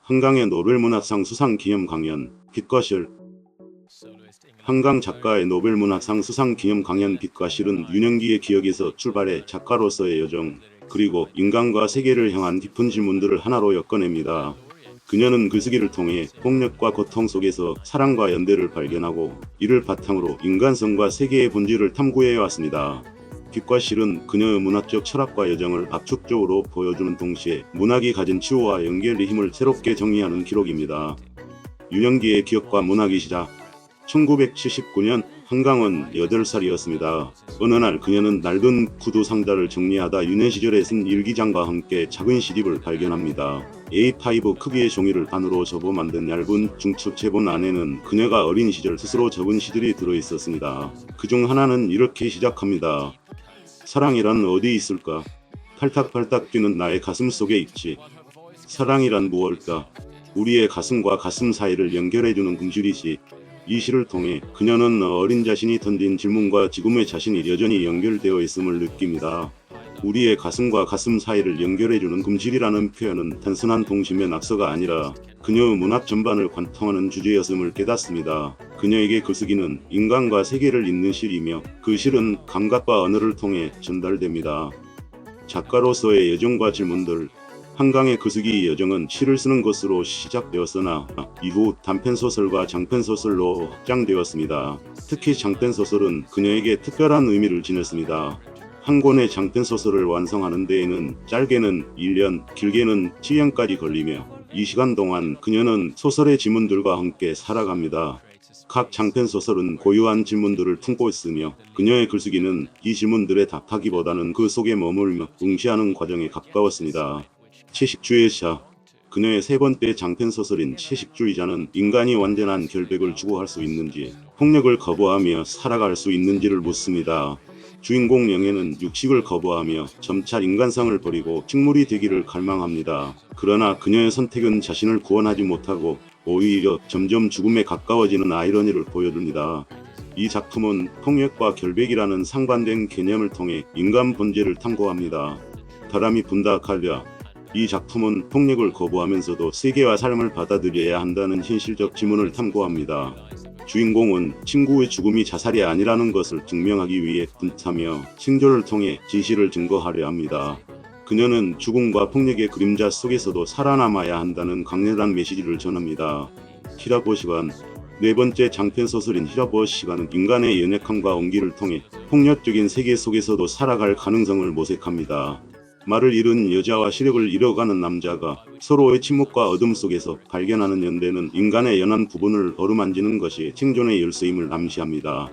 한강의 노벨문학상 수상 기념 강연, 빛과 실. 한강 작가의 노벨문학상 수상 기념 강연 빛과 실은 유년기의 기억에서 출발해 작가로서의 여정, 그리고 인간과 세계를 향한 깊은 질문들을 하나로 엮어냅니다. 그녀는 글쓰기를 통해 폭력과 고통 속에서 사랑과 연대를 발견하고 이를 바탕으로 인간성과 세계의 본질을 탐구해왔습니다. 빛과 실은 그녀의 문학적 철학과 여정을 압축적으로 보여주는 동시에 문학이 가진 치유와 연결의 힘을 새롭게 정의하는 기록입니다. 유년기의 기억과 문학의 시작. 1979년 한강은 8살이었습니다. 어느 날 그녀는 낡은 구두 상자를 정리하다 유년 시절에 쓴 일기장과 함께 작은 CD를 발견합니다. A5 크기의 종이를 반으로 접어 만든 얇은 중첩 제본 안에는 그녀가 어린 시절 스스로 적은 시들이 들어있었습니다. 그중 하나는 이렇게 시작합니다. 사랑이란 어디 있을까? 팔딱팔딱 뛰는 나의 가슴 속에 있지. 사랑이란 무엇일까? 우리의 가슴과 가슴 사이를 연결해주는 금줄이지. 이 시를 통해 그녀는 어린 자신이 던진 질문과 지금의 자신이 여전히 연결되어 있음을 느낍니다. 우리의 가슴과 가슴 사이를 연결해주는 금실이라는 표현은 단순한 동심의 낙서가 아니라 그녀의 문학 전반을 관통하는 주제였음을 깨닫습니다. 그녀에게 글쓰기는 인간과 세계를 잇는 실이며 그 실은 감각과 언어를 통해 전달됩니다. 작가로서의 여정과 질문들. 한강의 글쓰기 여정은 시를 쓰는 것으로 시작되었으나 이후 단편소설과 장편소설로 확장되었습니다. 특히 장편소설은 그녀에게 특별한 의미를 지녔습니다. 한 권의 장편소설을 완성하는 데에는 짧게는 1년, 길게는 7년까지 걸리며 이 시간 동안 그녀는 소설의 지문들과 함께 살아갑니다. 각 장편소설은 고유한 질문들을 품고 있으며 그녀의 글쓰기는 이 질문들에 답하기보다는 그 속에 머물며 응시하는 과정에 가까웠습니다. 채식주의자. 그녀의 세 번째 장편소설인 채식주의자는 인간이 완전한 결백을 추구할 수 있는지, 폭력을 거부하며 살아갈 수 있는지를 묻습니다. 주인공 영애는 육식을 거부하며 점차 인간성을 버리고 식물이 되기를 갈망합니다. 그러나 그녀의 선택은 자신을 구원하지 못하고 오히려 점점 죽음에 가까워지는 아이러니를 보여줍니다. 이 작품은 폭력과 결백이라는 상반된 개념을 통해 인간 본질을 탐구합니다. 바람이 분다 칼랴. 이 작품은 폭력을 거부하면서도 세계와 삶을 받아들여야 한다는 현실적 지문을 탐구합니다. 주인공은 친구의 죽음이 자살이 아니라는 것을 증명하기 위해 분투하며 생존을 통해 진실을 증거하려 합니다. 그녀는 죽음과 폭력의 그림자 속에서도 살아남아야 한다는 강렬한 메시지를 전합니다. 히라보 시간. 네 번째 장편소설인 히라보 시간은 인간의 연약함과 온기를 통해 폭력적인 세계 속에서도 살아갈 가능성을 모색합니다. 말을 잃은 여자와 시력을 잃어가는 남자가 서로의 침묵과 어둠 속에서 발견하는 연대는 인간의 연한 부분을 어루만지는 것이 생존의 열쇠임을 암시합니다.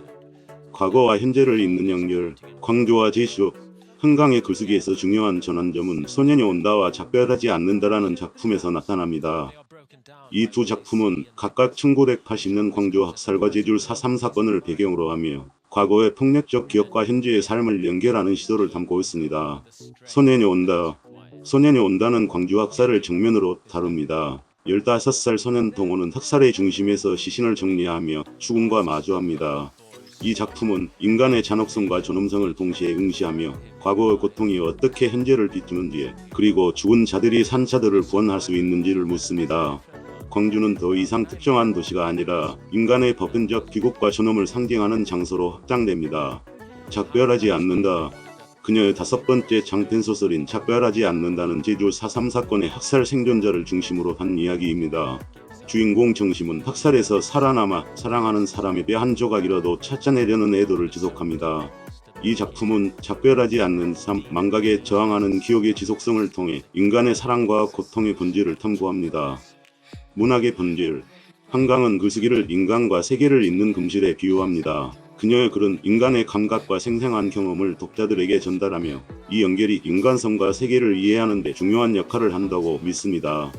과거와 현재를 잇는 연결. 광조와 제시오. 한강의 글쓰기에서 중요한 전환점은 소년이 온다와 작별하지 않는다라는 작품에서 나타납니다. 이 두 작품은 각각 1980년 광주 학살과 제주 4.3 사건을 배경으로 하며 과거의 폭력적 기억과 현재의 삶을 연결하는 시도를 담고 있습니다. 소년이 온다. 소년이 온다는 광주 학살을 정면으로 다룹니다. 15살 소년 동호는 학살의 중심에서 시신을 정리하며 죽음과 마주합니다. 이 작품은 인간의 잔혹성과 존엄성을 동시에 응시하며 과거의 고통이 어떻게 현재를 비추는지, 그리고 죽은 자들이 산 자들을 구원할 수 있는지를 묻습니다. 광주는 더 이상 특정한 도시가 아니라 인간의 보편적 귀국과 존엄을 상징하는 장소로 확장됩니다. 작별하지 않는다. 그녀의 5번째 장편소설인 작별하지 않는다는 제주 4.3 사건의 학살 생존자를 중심으로 한 이야기입니다. 주인공 정심은 학살에서 살아남아 사랑하는 사람의 뼈 한 조각이라도 찾아내려는 애도를 지속합니다. 이 작품은 작별하지 않는 삶, 망각에 저항하는 기억의 지속성을 통해 인간의 사랑과 고통의 본질을 탐구합니다. 문학의 본질. 한강은 글쓰기를 인간과 세계를 잇는 금실에 비유합니다. 그녀의 글은 인간의 감각과 생생한 경험을 독자들에게 전달하며 이 연결이 인간성과 세계를 이해하는 데 중요한 역할을 한다고 믿습니다.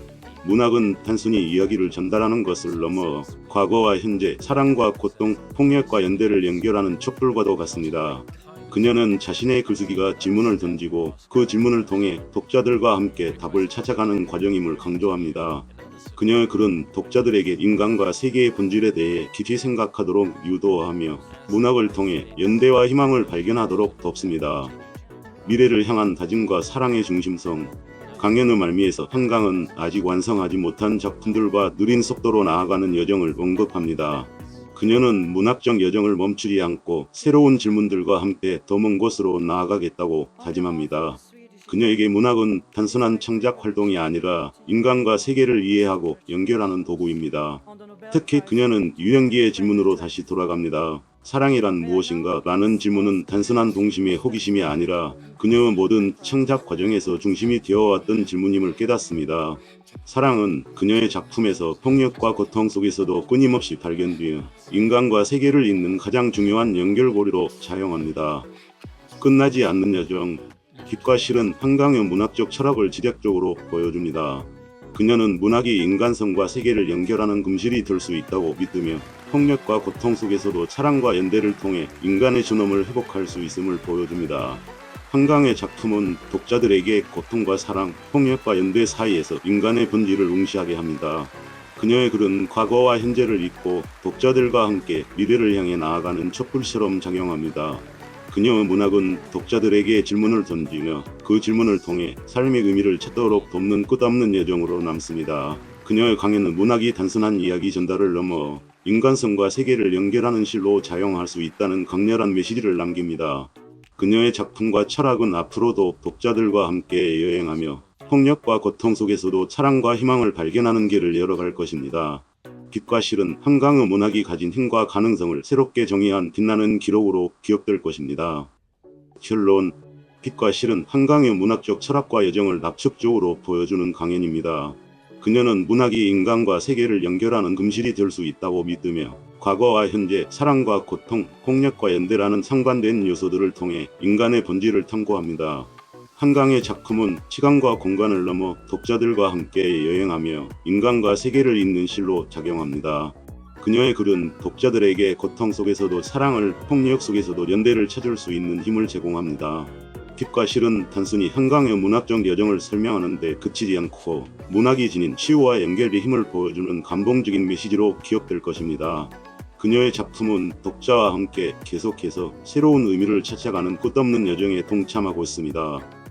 문학은 단순히 이야기를 전달하는 것을 넘어 과거와 현재, 사랑과 고통, 폭력과 연대를 연결하는 촛불과도 같습니다. 그녀는 자신의 글쓰기가 질문을 던지고 그 질문을 통해 독자들과 함께 답을 찾아가는 과정임을 강조합니다. 그녀의 글은 독자들에게 인간과 세계의 본질에 대해 깊이 생각하도록 유도하며 문학을 통해 연대와 희망을 발견하도록 돕습니다. 미래를 향한 다짐과 사랑의 중심성. 강연의 말미에서 한강은 아직 완성하지 못한 작품들과 느린 속도로 나아가는 여정을 언급합니다. 그녀는 문학적 여정을 멈추지 않고 새로운 질문들과 함께 더 먼 곳으로 나아가겠다고 다짐합니다. 그녀에게 문학은 단순한 창작 활동이 아니라 인간과 세계를 이해하고 연결하는 도구입니다. 특히 그녀는 유년기의 질문으로 다시 돌아갑니다. 사랑이란 무엇인가? 라는 질문은 단순한 동심의 호기심이 아니라 그녀의 모든 창작 과정에서 중심이 되어왔던 질문임을 깨닫습니다. 사랑은 그녀의 작품에서 폭력과 고통 속에서도 끊임없이 발견되어 인간과 세계를 잇는 가장 중요한 연결고리로 작용합니다. 끝나지 않는 여정. 빛과 실은 한강의 문학적 철학을 지략적으로 보여줍니다. 그녀는 문학이 인간성과 세계를 연결하는 금실이 될 수 있다고 믿으며 폭력과 고통 속에서도 사랑과 연대를 통해 인간의 존엄을 회복할 수 있음을 보여줍니다. 한강의 작품은 독자들에게 고통과 사랑, 폭력과 연대 사이에서 인간의 본질을 응시하게 합니다. 그녀의 글은 과거와 현재를 잇고 독자들과 함께 미래를 향해 나아가는 촛불처럼 작용합니다. 그녀의 문학은 독자들에게 질문을 던지며 그 질문을 통해 삶의 의미를 찾도록 돕는 끝없는 여정으로 남습니다. 그녀의 강연은 문학이 단순한 이야기 전달을 넘어 인간성과 세계를 연결하는 실로 작용할 수 있다는 강렬한 메시지를 남깁니다. 그녀의 작품과 철학은 앞으로도 독자들과 함께 여행하며 폭력과 고통 속에서도 사랑과 희망을 발견하는 길을 열어갈 것입니다. 빛과 실은 한강의 문학이 가진 힘과 가능성을 새롭게 정의한 빛나는 기록으로 기억될 것입니다. 결론. 빛과 실은 한강의 문학적 철학과 여정을 납작적으로 보여주는 강연입니다. 그녀는 문학이 인간과 세계를 연결하는 금실이 될 수 있다고 믿으며 과거와 현재, 사랑과 고통, 폭력과 연대라는 상반된 요소들을 통해 인간의 본질을 탐구합니다. 한강의 작품은 시간과 공간을 넘어 독자들과 함께 여행하며 인간과 세계를 잇는 실로 작용합니다. 그녀의 글은 독자들에게 고통 속에서도 사랑을, 폭력 속에서도 연대를 찾을 수 있는 힘을 제공합니다. 빛과 실은 단순히 한강의 문학적 여정을 설명하는 데 그치지 않고 문학이 지닌 치유와 연결의 힘을 보여주는 감동적인 메시지로 기억될 것입니다. 그녀의 작품은 독자와 함께 계속해서 새로운 의미를 찾아가는 끝없는 여정에 동참하고 있습니다.